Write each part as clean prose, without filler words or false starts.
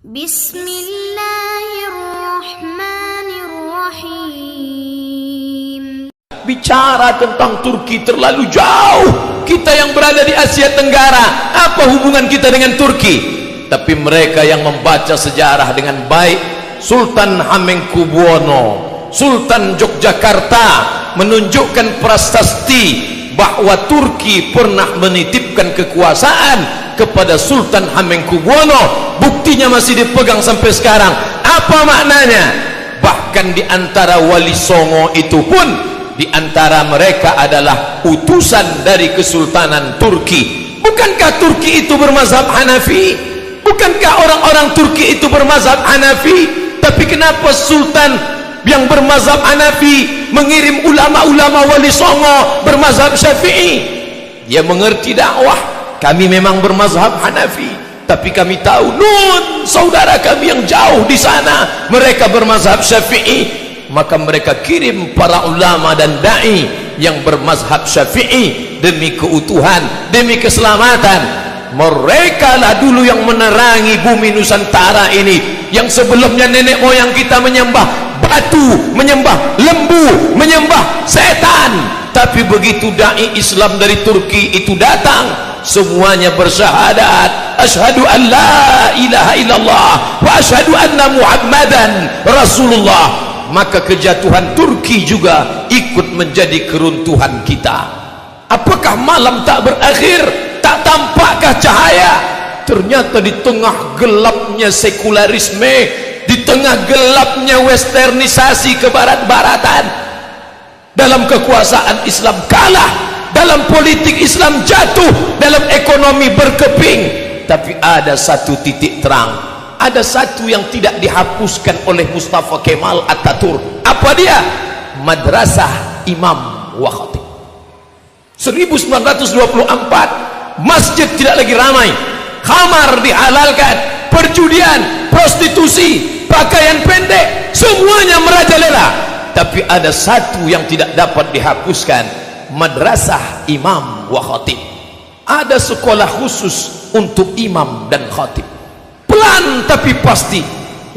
Bismillahirrahmanirrahim. Bicara tentang Turki terlalu jauh. Kita yang berada di Asia Tenggara, apa hubungan kita dengan Turki? Tapi mereka yang membaca sejarah dengan baik, Sultan Hamengkubuwono, Sultan Yogyakarta menunjukkan prasasti bahwa Turki pernah menitipkan kekuasaan kepada Sultan Hamengkubuwono. Buktinya masih dipegang sampai sekarang. Apa maknanya? Bahkan di antara Wali Songo itu pun, di antara mereka adalah utusan dari Kesultanan Turki. Bukankah Turki itu bermazhab Hanafi? Bukankah orang-orang Turki itu bermazhab Hanafi? Tapi kenapa Sultan yang bermazhab Hanafi mengirim ulama-ulama Wali Songo bermazhab Syafi'i? Dia mengerti dakwah. Kami memang bermazhab Hanafi, tapi kami tahu saudara kami yang jauh di sana mereka bermazhab Syafi'i. Maka mereka kirim para ulama dan dai yang bermazhab Syafi'i demi keutuhan, demi keselamatan. Mereka lah dulu yang menerangi bumi Nusantara ini, yang sebelumnya nenek moyang kita menyembah batu, menyembah lembu, menyembah setan. Tapi begitu dai Islam dari Turki itu datang, semuanya bersyahadat, asyhadu an la ilaha illallah wa asyhadu anna Muhammadan Rasulullah. Maka kejatuhan Turki juga ikut menjadi keruntuhan kita. Apakah malam tak berakhir? Tak tampakkah cahaya? Ternyata di tengah gelapnya sekularisme, di tengah gelapnya westernisasi kebarat-baratan, dalam kekuasaan Islam kalah, dalam politik Islam jatuh, dalam ekonomi berkeping. Tapi ada satu titik terang, ada satu yang tidak dihapuskan oleh Mustafa Kemal Atatürk. Apa dia? Madrasah Imam wa Khatib. 1924 masjid tidak lagi ramai, khamar dihalalkan, perjudian, prostitusi, pakaian pendek, semuanya merajalela. Tapi ada satu yang tidak dapat dihapuskan, Madrasah Imam wa Khatib. Ada sekolah khusus untuk imam dan khatib. Pelan tapi pasti,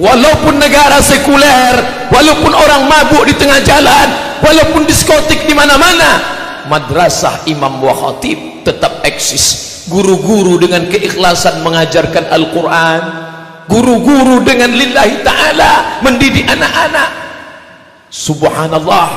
walaupun negara sekuler, walaupun orang mabuk di tengah jalan, walaupun diskotik di mana-mana, Madrasah Imam wa Khatib tetap eksis. Guru-guru dengan keikhlasan mengajarkan Al-Quran, guru-guru dengan lillahi ta'ala mendidik anak-anak. Subhanallah,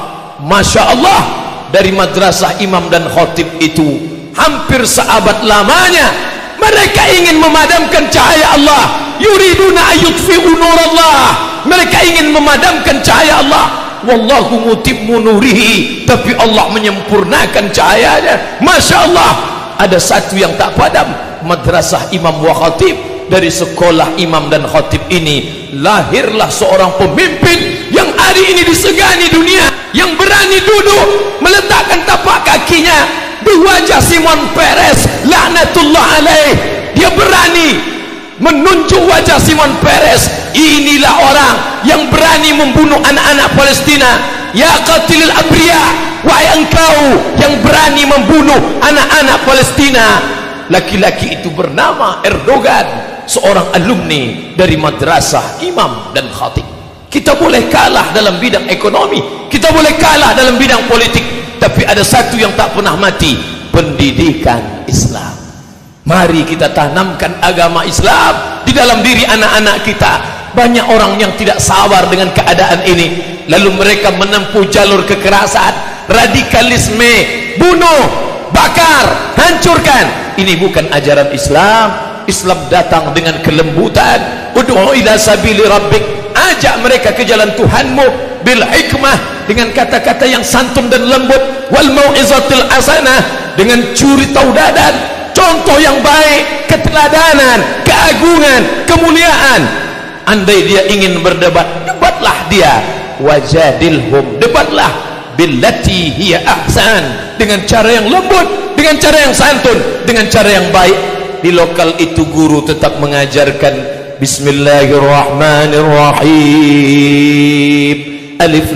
Masya Allah, dari Madrasah Imam dan Khatib itu hampir seabad lamanya mereka ingin memadamkan cahaya Allah. Yuriduna ayyutfi'u nurallah, mereka ingin memadamkan cahaya Allah. Wallahu mutimmu nurihi, tapi Allah menyempurnakan cahayanya. Masya Allah, ada satu yang tak padam, Madrasah Imam wa Khatib. Dari sekolah imam dan khatib ini lahirlah seorang pemimpin yang hari ini disegani dunia, yang berani duduk meletakkan tapak kakinya di wajah Simon Peres laknatullah alaih. Dia berani menunjuk wajah Simon Peres. Inilah orang yang berani membunuh anak-anak Palestina. Ya qatilil abriya, wahai engkau yang berani membunuh anak-anak Palestina. Laki-laki itu bernama Erdogan, seorang alumni dari Madrasah Imam dan Khatib. Kita boleh kalah dalam bidang ekonomi, kita boleh kalah dalam bidang politik, tapi ada satu yang tak pernah mati, pendidikan Islam. Mari kita tanamkan agama Islam di dalam diri anak-anak kita. Banyak orang yang tidak sabar dengan keadaan ini, lalu mereka menempuh jalur kekerasan, radikalisme, bunuh, bakar, hancurkan. Ini bukan ajaran Islam. Islam datang dengan kelembutan. Ud'u ila sabili rabbik, ajak mereka ke jalan Tuhanmu bil hikmah, dengan kata-kata yang santun dan lembut, wal mau'izatil hasanah, dengan curi tauladan, contoh yang baik, keteladanan, keagungan, kemuliaan. Andai dia ingin berdebat, debatlah dia. Wajadilhum, debatlah billati hiya ahsan, dengan cara yang lembut, dengan cara yang santun, dengan cara yang baik. Di lokal itu guru tetap mengajarkan Bismillahirrahmanirrahim, Alif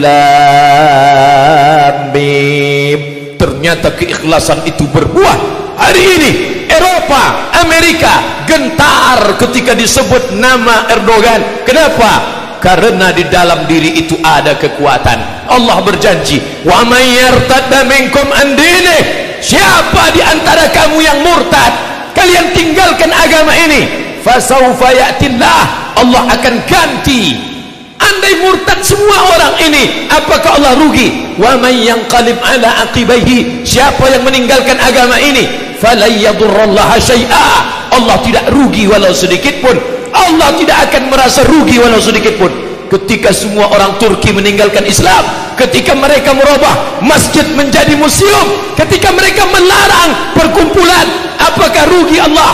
Lam Mim. Ternyata keikhlasan itu berbuah. Hari ini Eropa Eropa, Amerika gentar ketika disebut nama Erdogan. Kenapa? Karena di dalam diri itu ada kekuatan. Allah berjanji, wa may yartadda minkum an dinih, siapa di antara kamu yang murtad, kalian tinggalkan agama ini, fasawfa ya'tillah, Allah akan ganti. Andai murtad semua orang ini, apakah Allah rugi? Wa may yanqalib ala aqibaihi, siapa yang meninggalkan agama ini, falan yadurrallaha syai'a, Allah tidak rugi walau sedikit pun. Allah tidak akan merasa rugi walau sedikit pun. Ketika semua orang Turki meninggalkan Islam, ketika mereka merubah masjid menjadi museum, ketika mereka melarang perkumpulan, apakah rugi Allah?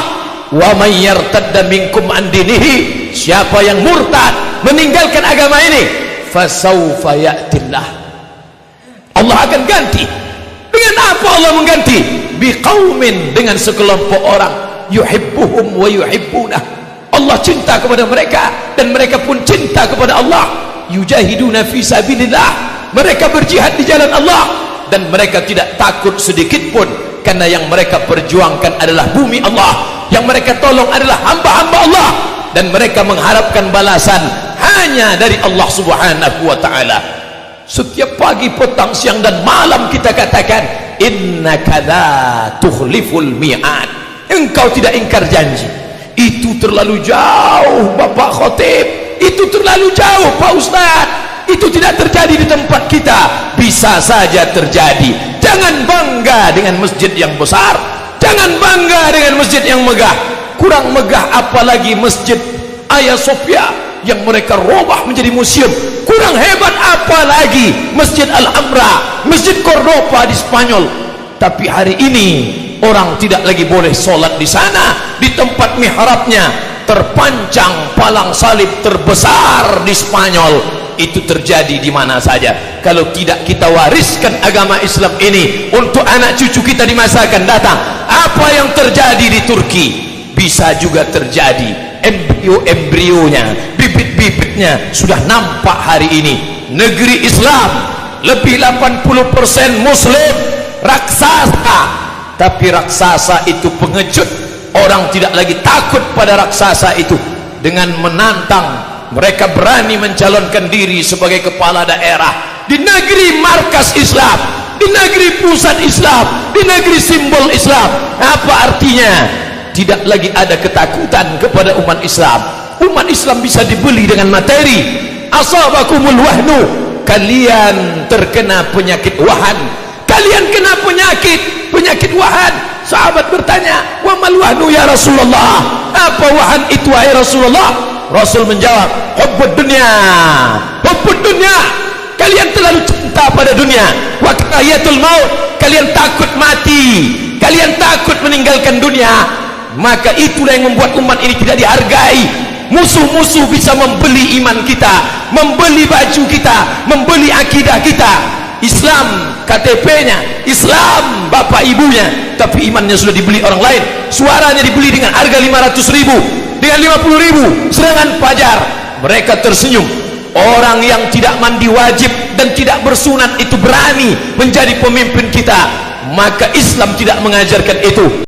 Wa may yartadda minkum an dinihi, siapa yang murtad meninggalkan agama ini, fasawfa ya'tillah, Allah akan ganti. Dengan apa Allah mengganti? Biqaumin, dengan sekelompok orang, yuhibbuhum wa yuhibbunah, Allah cinta kepada mereka dan mereka pun cinta kepada Allah. Yujahiduna fi sabilillah, mereka berjihad di jalan Allah dan mereka tidak takut sedikit pun, karena yang mereka perjuangkan adalah bumi Allah, yang mereka tolong adalah hamba-hamba Allah, dan mereka mengharapkan balasan hanya dari Allah Subhanahu wa ta'ala. Setiap pagi, petang, siang dan malam kita katakan, innaka la tukhliful mi'ad, engkau tidak ingkar janji. Itu terlalu jauh Bapak Khotib, itu terlalu jauh Pak Ustadz, itu tidak terjadi di tempat kita. Bisa saja terjadi. Jangan bangga dengan masjid yang besar, jangan bangga dengan masjid yang megah. Kurang megah apalagi masjid Hagia Sophia yang mereka robah menjadi museum. Kurang hebat apalagi Masjid Al-Hamra, Masjid Cordoba di Spanyol. Tapi hari ini orang tidak lagi boleh sholat di sana. Di tempat mihrabnya terpancang palang salib terbesar di Spanyol. Itu terjadi di mana saja. Kalau tidak kita wariskan agama Islam ini untuk anak cucu kita di masa akan datang, apa yang terjadi di Turki bisa juga terjadi. Embrio-embrionya, bibit-bibitnya sudah nampak hari ini. Negeri Islam lebih 80% Muslim, raksasa. Tapi raksasa itu pengecut. Orang tidak lagi takut pada raksasa itu. Dengan menantang, mereka berani mencalonkan diri sebagai kepala daerah di negeri markas Islam, di negeri pusat Islam, di negeri simbol Islam. Apa artinya? Tidak lagi ada ketakutan kepada umat Islam. Umat Islam bisa dibeli dengan materi. Asabakumul wahnu, kalian terkena penyakit wahan, kalian kena penyakit wahan. Sahabat bertanya, wa mal wahnu ya Rasulullah, apa wahan itu wahai Rasulullah? Rasul menjawab, hubbud dunya, hubbud dunya, kalian terlalu cinta pada dunia. Wa karahiyatul maut, kalian takut mati, kalian takut meninggalkan dunia. Maka itulah yang membuat umat ini tidak dihargai. Musuh-musuh bisa membeli iman kita, membeli baju kita, membeli akidah kita. Islam KTP-nya, Islam bapak ibunya, tapi imannya sudah dibeli orang lain. Suaranya dibeli dengan harga 500.000, dengan 50.000 serangan fajar. Mereka tersenyum. Orang yang tidak mandi wajib dan tidak bersunat itu berani menjadi pemimpin kita. Maka Islam tidak mengajarkan itu.